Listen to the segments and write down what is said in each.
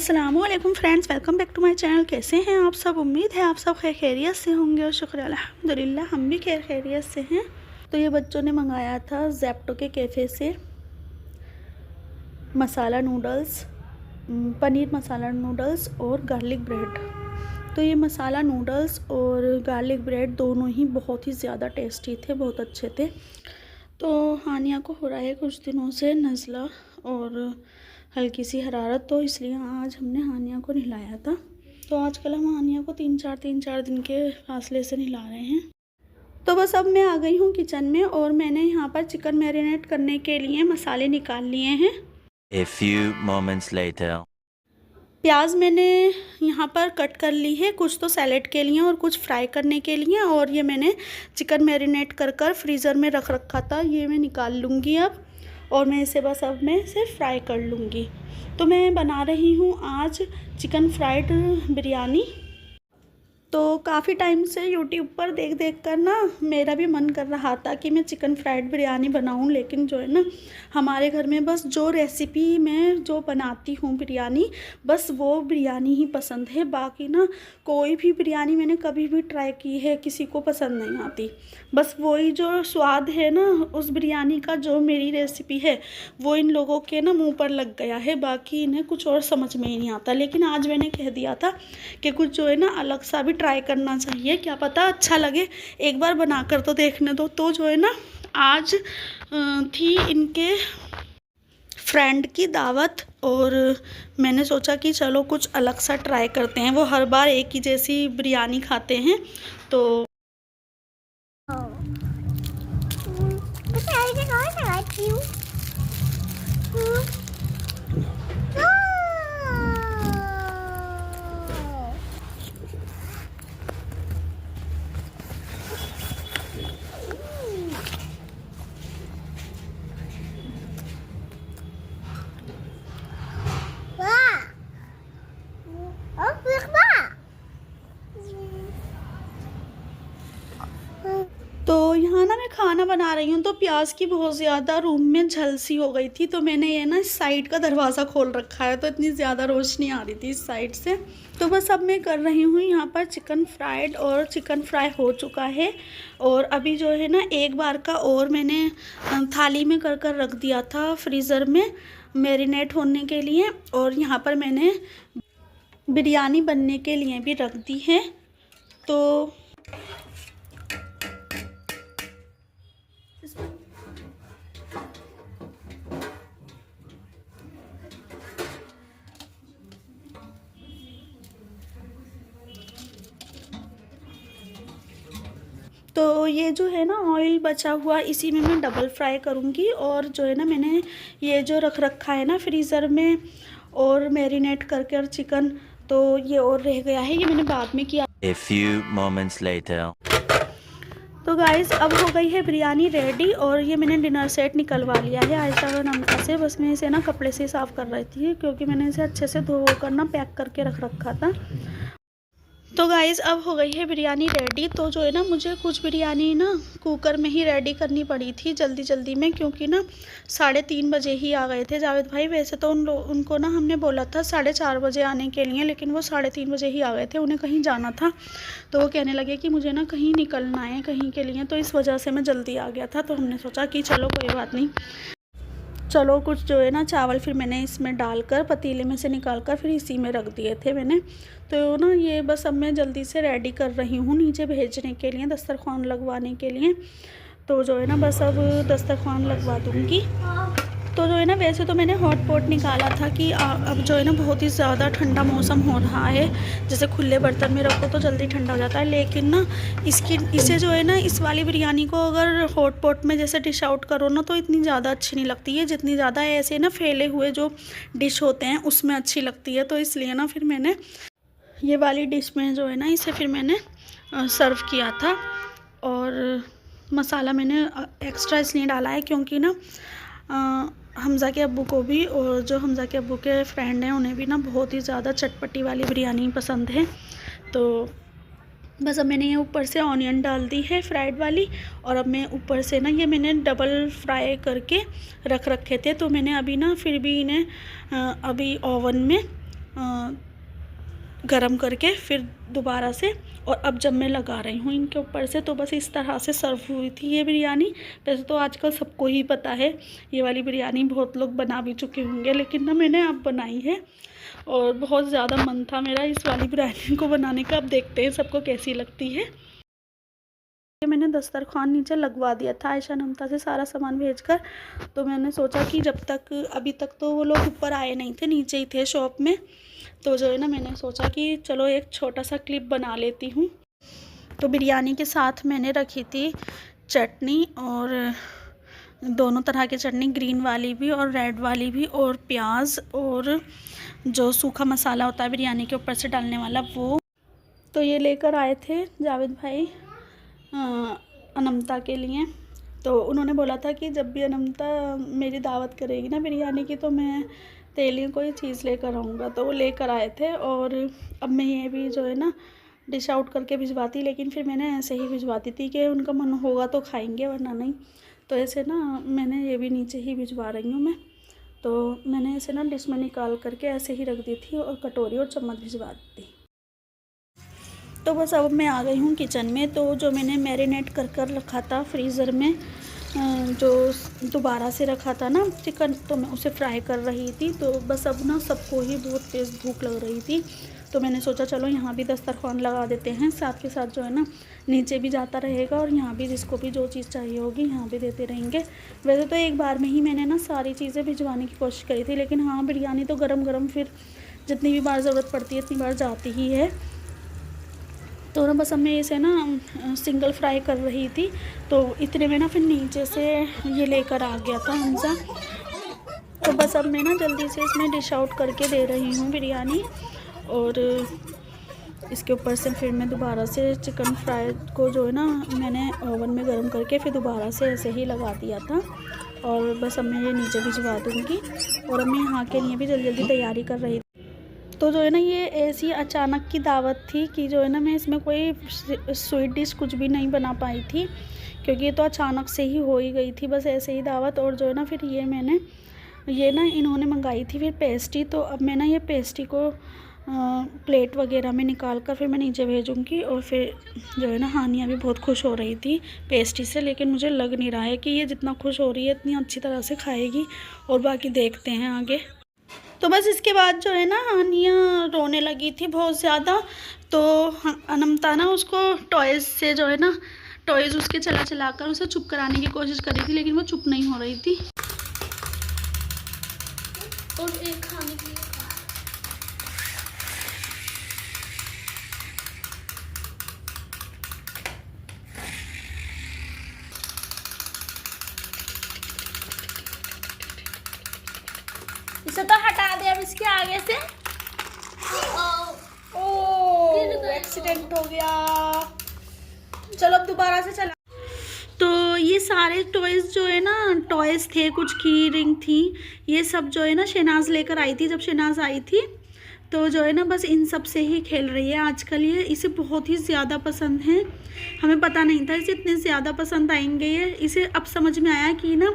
अस्सलामुअलैकुम friends, welcome back to my channel. कैसे हैं आप सब? उम्मीद है आप सब खैर खैरियत से होंगे और शुक्र अल्हम्दुलिल्लाह हम भी खैर खैरियत से हैं। तो ये बच्चों ने मंगाया था ज़ेप्टो के कैफ़े से मसाला नूडल्स, पनीर मसाला नूडल्स और गार्लिक ब्रेड। तो ये मसाला नूडल्स और गार्लिक ब्रेड दोनों ही बहुत ही ज़्यादा टेस्टी थे, बहुत अच्छे थे। तो हानिया को हो रहा है कुछ दिनों से नज़ला और हल्की सी हरारत, तो इसलिए आज हमने हानिया को नहलाया था। तो आजकल हम हानिया को तीन चार दिन के फासले से नहला रहे हैं। तो बस अब मैं आ गई हूँ किचन में और मैंने यहाँ पर चिकन मैरिनेट करने के लिए मसाले निकाल लिए हैं। A few moments later. प्याज मैंने यहाँ पर कट कर ली है, कुछ तो सैलेड के लिए और कुछ फ्राई करने के लिए। और ये मैंने चिकन मैरिनेट कर फ्रीज़र में रख रखा था, ये मैं निकाल लूँगी अब और मैं इसे बस अब मैं इसे फ्राई कर लूँगी। तो मैं बना रही हूँ आज चिकन फ्राइड बिरयानी। तो काफ़ी टाइम से यूट्यूब पर देख कर ना मेरा भी मन कर रहा था कि मैं चिकन फ्राइड बिरयानी बनाऊं, लेकिन जो है ना हमारे घर में बस जो रेसिपी मैं जो बनाती हूँ बिरयानी, बस वो बिरयानी ही पसंद है। बाकी ना कोई भी बिरयानी मैंने कभी भी ट्राई की है किसी को पसंद नहीं आती। बस वही जो स्वाद है ना उस बिरयानी का, जो मेरी रेसिपी है वो इन लोगों के ना मुँह पर लग गया है, बाकी इन्हें कुछ और समझ में ही नहीं आता। लेकिन आज मैंने कह दिया था कि कुछ जो है ना अलग सा भी ट्राई करना चाहिए, क्या पता अच्छा लगे, एक बार बनाकर तो देखने दो। तो जो है ना आज थी इनके फ्रेंड की दावत और मैंने सोचा कि चलो कुछ अलग सा ट्राई करते हैं। वो हर बार एक ही जैसी बिरयानी खाते हैं तो यहाँ ना मैं खाना बना रही हूँ तो प्याज की बहुत ज़्यादा रूम में झलसी हो गई थी, तो मैंने ये ना इस साइड का दरवाज़ा खोल रखा है, तो इतनी ज़्यादा रोशनी आ रही थी इस साइड से। तो बस अब मैं कर रही हूँ यहाँ पर चिकन फ्राइड और चिकन फ्राई हो चुका है। और अभी जो है ना एक बार का और मैंने थाली में कर रख दिया था फ्रीज़र में मैरिनेट होने के लिए, और यहाँ पर मैंने बिरयानी बनने के लिए भी रख दी है। तो ये जो है ना ऑयल बचा हुआ इसी में मैं डबल फ्राई करूँगी। और जो है ना मैंने ये जो रख रखा है ना फ्रीज़र में और मैरिनेट करके और चिकन, तो ये और रह गया है, ये मैंने बाद में किया। A few moments later. तो गाइज़ अब हो गई है बिरयानी रेडी और ये मैंने डिनर सेट निकलवा लिया है आयशा और नमका से। बस मैं इसे ना कपड़े से साफ़ कर रही थी क्योंकि मैंने इसे अच्छे से धो कर ना पैक करके रख रखा था। तो गाइज़ अब हो गई है बिरयानी रेडी। तो जो है ना मुझे कुछ बिरयानी ना कुकर में ही रेडी करनी पड़ी थी जल्दी में, क्योंकि ना 3:30 बजे ही आ गए थे जावेद भाई। वैसे तो उनको ना हमने बोला था 4:30 बजे आने के लिए, लेकिन वो 3:30 बजे ही आ गए थे, उन्हें कहीं जाना था। तो वो कहने लगे कि मुझे ना कहीं निकलना है कहीं के लिए, तो इस वजह से मैं जल्दी आ गया था। तो हमने सोचा कि चलो कोई बात नहीं, चलो कुछ जो है ना चावल फिर मैंने इसमें डालकर पतीले में से निकाल कर फिर इसी में रख दिए थे मैंने। तो ना ये बस अब मैं जल्दी से रेडी कर रही हूँ नीचे भेजने के लिए, दस्तरखान लगवाने के लिए। तो जो है ना बस अब दस्तरखान लगवा दूँगी। तो जो है ना वैसे तो मैंने हॉट पॉट निकाला था कि अब जो है ना बहुत ही ज़्यादा ठंडा मौसम हो रहा है, जैसे खुले बर्तन में रखो तो जल्दी ठंडा हो जाता है। लेकिन ना इसे जो है ना इस वाली बिरयानी को अगर हॉट पॉट में जैसे डिश आउट करो ना तो इतनी ज़्यादा अच्छी नहीं लगती है, जितनी ज़्यादा ऐसे ना फैले हुए जो डिश होते हैं उसमें अच्छी लगती है। तो इसलिए ना फिर मैंने ये वाली डिश में जो है ना इसे फिर मैंने सर्व किया था। और मसाला मैंने एक्स्ट्रा इसलिए डाला है क्योंकि ना हमज़ा के अब्बू को भी और जो हमज़ा के अब्बू के फ्रेंड हैं उन्हें भी ना बहुत ही ज़्यादा चटपटी वाली बिरयानी पसंद है। तो बस अब मैंने ये ऊपर से ऑनियन डाल दी है फ्राइड वाली, और अब मैं ऊपर से ना ये मैंने डबल फ्राई करके रख रखे थे। तो मैंने अभी ना फिर भी इन्हें अभी ओवन में गरम करके फिर दोबारा से, और अब जब मैं लगा रही हूँ इनके ऊपर से तो बस इस तरह से सर्व हुई थी ये बिरयानी। वैसे तो आजकल सबको ही पता है ये वाली बिरयानी, बहुत लोग बना भी चुके होंगे, लेकिन ना मैंने अब बनाई है और बहुत ज़्यादा मन था मेरा इस वाली बिरयानी को बनाने का। अब देखते हैं सबको कैसी लगती है। मैंने दस्तरखान नीचे लगवा दिया था आयशा नमता से सारा सामान भेजकर। तो मैंने सोचा कि जब तक, अभी तक तो वो लोग ऊपर आए नहीं थे, नीचे ही थे शॉप में, तो जो है ना मैंने सोचा कि चलो एक छोटा सा क्लिप बना लेती हूँ। तो बिरयानी के साथ मैंने रखी थी चटनी, और दोनों तरह की चटनी, ग्रीन वाली भी और रेड वाली भी, और प्याज, और जो सूखा मसाला होता है बिरयानी के ऊपर से डालने वाला वो। तो ये लेकर आए थे जावेद भाई अनमता के लिए। तो उन्होंने बोला था कि जब भी अनमता मेरी दावत करेगी ना बिरयानी की तो मैं तेरे लिए कोई चीज़ लेकर आऊँगा। तो वो लेकर आए थे, और अब मैं ये भी जो है ना डिश आउट करके भिजवाती, लेकिन फिर मैंने ऐसे ही भिजवाती थी कि उनका मन होगा तो खाएंगे वरना नहीं। तो ऐसे ना मैंने ये भी नीचे ही भिजवा रही हूँ मैं। तो मैंने ऐसे ना डिश में निकाल करके ऐसे ही रख दी थी, और कटोरी और चम्मच भिजवा दी थी। तो बस अब मैं आ गई हूँ किचन में। तो जो मैंने मैरिनेट कर रखा था फ्रीज़र में, जो दोबारा से रखा था ना चिकन, तो मैं उसे फ्राई कर रही थी। तो बस अब ना सबको ही बहुत तेज़ भूख लग रही थी, तो मैंने सोचा चलो यहाँ भी दस्तरखान लगा देते हैं, साथ के साथ जो है ना नीचे भी जाता रहेगा, और यहाँ भी जिसको भी जो चीज़ चाहिए होगी यहाँ भी देते रहेंगे। वैसे तो एक बार में ही मैंने ना सारी चीज़ें भिजवाने की कोशिश करी थी, लेकिन हाँ बिरयानी तो गरम गरम फिर जितनी भी बार ज़रूरत पड़ती है इतनी बार जाती ही है। तो ना बस अब मैं इसे ना सिंगल फ्राई कर रही थी, तो इतने में ना फिर नीचे से ये लेकर आ गया था हमसा। तो बस अब मैं ना जल्दी से इसमें डिश आउट करके दे रही हूँ बिरयानी, और इसके ऊपर से फिर मैं दोबारा से चिकन फ्राई को जो है ना मैंने ओवन में गर्म करके फिर दोबारा से ऐसे ही लगा दिया था। और बस अब मैं ये नीचे भिजवा दूँगी, और अब मैं यहाँ के लिए भी जल्दी जल्दी तैयारी कर रही थी। तो जो है ना ये ऐसी अचानक की दावत थी कि जो है ना मैं इसमें कोई स्वीट डिश कुछ भी नहीं बना पाई थी, क्योंकि ये तो अचानक से ही हो ही गई थी, बस ऐसे ही दावत। और जो है ना फिर ये मैंने ये ना इन्होंने मंगाई थी फिर पेस्ट्री, तो अब मैं ना ये पेस्ट्री को प्लेट वगैरह में निकाल कर फिर मैं नीचे भेजूँगी। और फिर जो है ना हानिया भी बहुत खुश हो रही थी पेस्ट्री से, लेकिन मुझे लग नहीं रहा है कि ये जितना खुश हो रही है इतनी अच्छी तरह से खाएगी, और बाकी देखते हैं आगे। तो बस इसके बाद जो है ना हानिया रोने लगी थी बहुत ज़्यादा। तो अनमता ना उसको टॉयज़ से जो है ना टॉयज़ उसके चला कर उसे चुप कराने की कोशिश कर रही थी, लेकिन वो चुप नहीं हो रही थी। और एक खाने के लिए इसे तो हटा दे अब इसके आगे से। ओ एक्सीडेंट हो गया, चलो अब दोबारा से चला। तो ये सारे टॉयज़ जो है ना टॉयज़ थे, कुछ की रिंग थी, ये सब जो है ना शहनाज लेकर आई थी। जब शहनाज आई थी तो जो है ना बस इन सब से ही खेल रही है आजकल। ये इसे बहुत ही ज़्यादा पसंद है, हमें पता नहीं था इसे इतने ज़्यादा पसंद आएंगे। ये इसे अब समझ में आया कि ना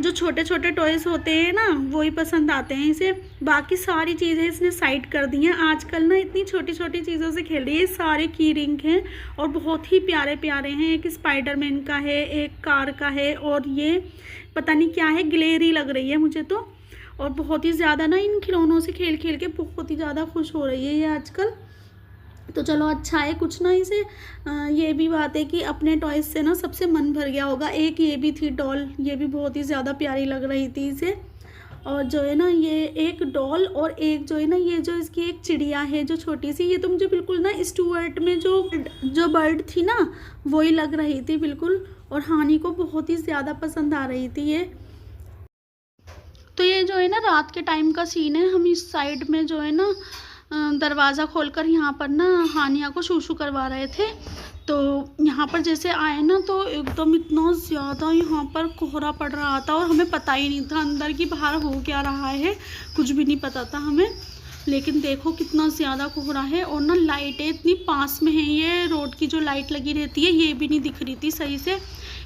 जो छोटे छोटे टॉयज़ होते हैं ना वही पसंद आते हैं इसे, बाकी सारी चीज़ें इसने साइड कर दी हैं। आजकल ना इतनी छोटी छोटी चीज़ों से खेल रही है। सारे की रिंग हैं और बहुत ही प्यारे प्यारे हैं। एक स्पाइडरमैन का है, एक कार का है, और ये पता नहीं क्या है, गिलेरी लग रही है मुझे तो। और बहुत ही ज़्यादा ना इन खिलौनों से खेल खेल के बहुत ही ज़्यादा खुश हो रही है ये आजकल। तो चलो अच्छा है कुछ ना, इसे ये भी बात है कि अपने टॉयज़ से ना सबसे मन भर गया होगा। एक ये भी थी डॉल, ये भी बहुत ही ज़्यादा प्यारी लग रही थी इसे। और जो है ना ये एक डॉल, और एक जो है ना ये जो इसकी एक चिड़िया है जो छोटी सी, ये तो मुझे बिल्कुल ना स्टुअर्ट में जो बर्ड थी ना वही लग रही थी बिल्कुल। और हानि को बहुत ही ज़्यादा पसंद आ रही थी ये। तो ये जो है ना रात के टाइम का सीन है। हम इस साइड में जो है ना दरवाज़ा खोलकर यहाँ पर ना हानिया को शूशू करवा रहे थे। तो यहाँ पर जैसे आए ना तो एकदम इतना ज़्यादा यहाँ पर कोहरा पड़ रहा था, और हमें पता ही नहीं था अंदर की बाहर हो क्या रहा है, कुछ भी नहीं पता था हमें। लेकिन देखो कितना ज़्यादा कोहरा है, और ना लाइटें इतनी पास में है, ये रोड की जो लाइट लगी रहती है ये भी नहीं दिख रही थी सही से।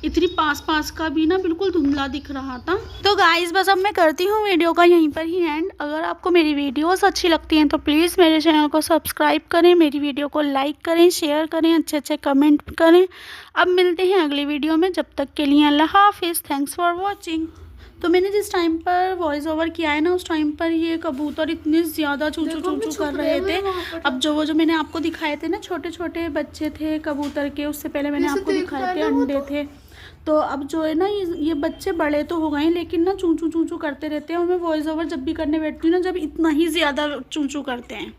इतनी पास पास का भी ना बिल्कुल धुंधला दिख रहा था। तो गाइस बस अब मैं करती हूँ वीडियो का यहीं पर ही एंड। अगर आपको मेरी वीडियोस अच्छी लगती हैं तो प्लीज़ मेरे चैनल को सब्सक्राइब करें, मेरी वीडियो को लाइक करें, शेयर करें, अच्छे अच्छे कमेंट करें। अब मिलते हैं अगली वीडियो में, जब तक के लिए अल्लाह हाफिज़। Thanks for watching. तो मैंने जिस टाइम पर वॉइस ओवर किया है ना, उस टाइम पर ये कबूतर इतने ज़्यादा चूचू चूचू कर रहे थे। अब जो मैंने आपको दिखाए थे ना, छोटे छोटे बच्चे थे कबूतर के, उससे पहले मैंने आपको दिखाए थे अंडे थे। तो अब जो है ना ये बच्चे बड़े तो हो गए हैं, लेकिन ना चूचू चूचू करते रहते हैं। और मैं वॉइस ओवर जब भी करने बैठती हूँ ना, जब इतना ही ज़्यादा चूचू करते हैं।